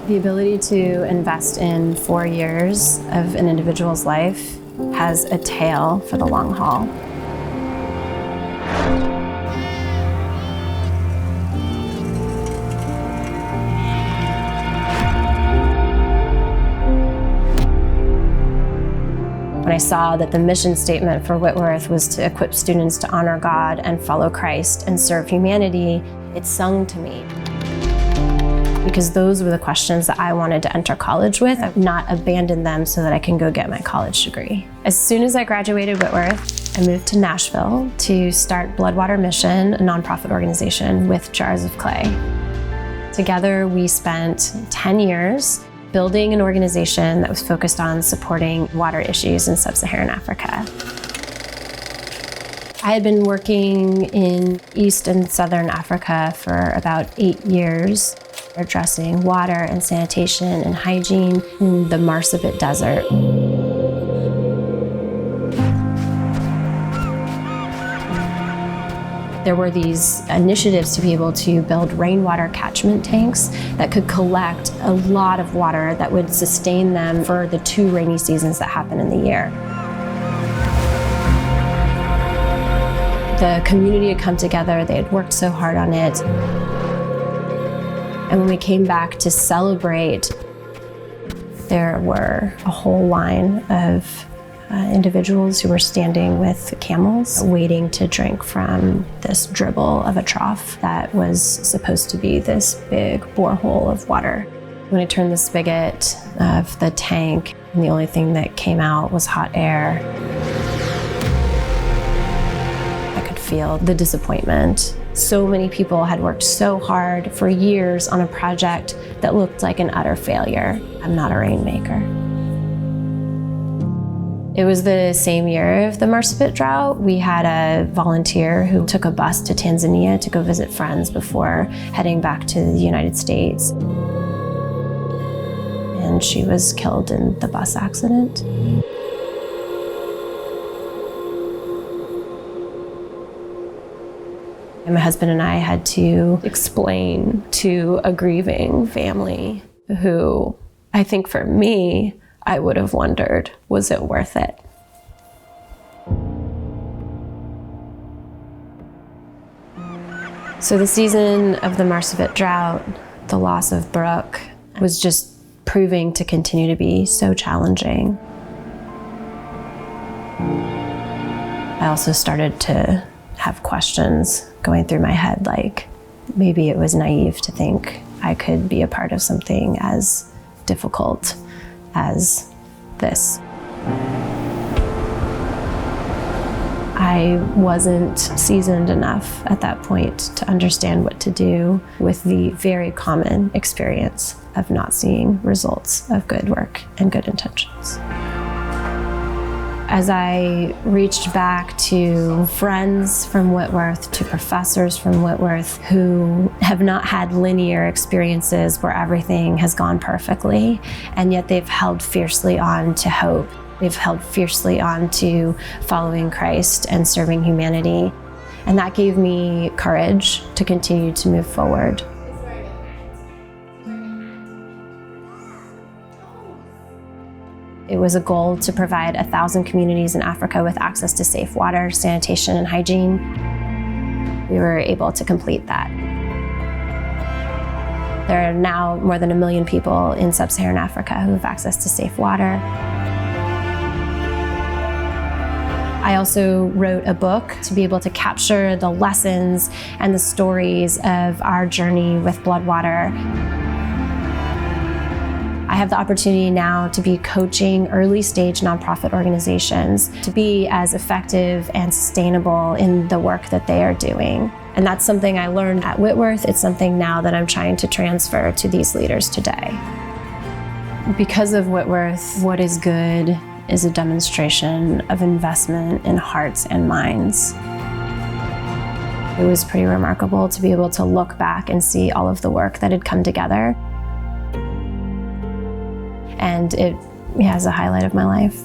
The ability to invest in 4 years of an individual's life has a tail for the long haul. When I saw that the mission statement for Whitworth was to equip students to honor God and follow Christ and serve humanity, it sung to me. Because those were the questions that I wanted to enter college with. I've not abandoned them so that I can go get my college degree. As soon as I graduated Whitworth, I moved to Nashville to start Bloodwater Mission, a nonprofit organization with Jars of Clay. Together, we spent 10 years building an organization that was focused on supporting water issues in sub-Saharan Africa. I had been working in East and Southern Africa for about 8 years, addressing water and sanitation and hygiene in the Marsabit Desert. There were these initiatives to be able to build rainwater catchment tanks that could collect a lot of water that would sustain them for the 2 rainy seasons that happen in the year. The community had come together, they had worked so hard on it. And when we came back to celebrate, there were a whole line of individuals who were standing with camels, waiting to drink from this dribble of a trough that was supposed to be this big borehole of water. When I turned the spigot of the tank, and the only thing that came out was hot air, I could feel the disappointment. So many people had worked so hard for years on a project that looked like an utter failure. I'm not a rainmaker. It was the same year of the Marsabit drought. We had a volunteer who took a bus to Tanzania to go visit friends before heading back to the United States. And she was killed in the bus accident. And my husband and I had to explain to a grieving family who, I think for me, I would have wondered, was it worth it? So the season of the Marsabit drought, the loss of Brooke, was just proving to continue to be so challenging. I also started to have questions going through my head, like maybe it was naive to think I could be a part of something as difficult as this. I wasn't seasoned enough at that point to understand what to do with the very common experience of not seeing results of good work and good intentions. As I reached back to friends from Whitworth, to professors from Whitworth who have not had linear experiences where everything has gone perfectly, and yet they've held fiercely on to hope. They've held fiercely on to following Christ and serving humanity. And that gave me courage to continue to move forward. It was a goal to provide 1,000 communities in Africa with access to safe water, sanitation, and hygiene. We were able to complete that. There are now more than 1 million people in sub-Saharan Africa who have access to safe water. I also wrote a book to be able to capture the lessons and the stories of our journey with Bloodwater. I have the opportunity now to be coaching early stage nonprofit organizations to be as effective and sustainable in the work that they are doing. And that's something I learned at Whitworth. It's something now that I'm trying to transfer to these leaders today. Because of Whitworth, what is good is a demonstration of investment in hearts and minds. It was pretty remarkable to be able to look back and see all of the work that had come together. And it has a highlight of my life.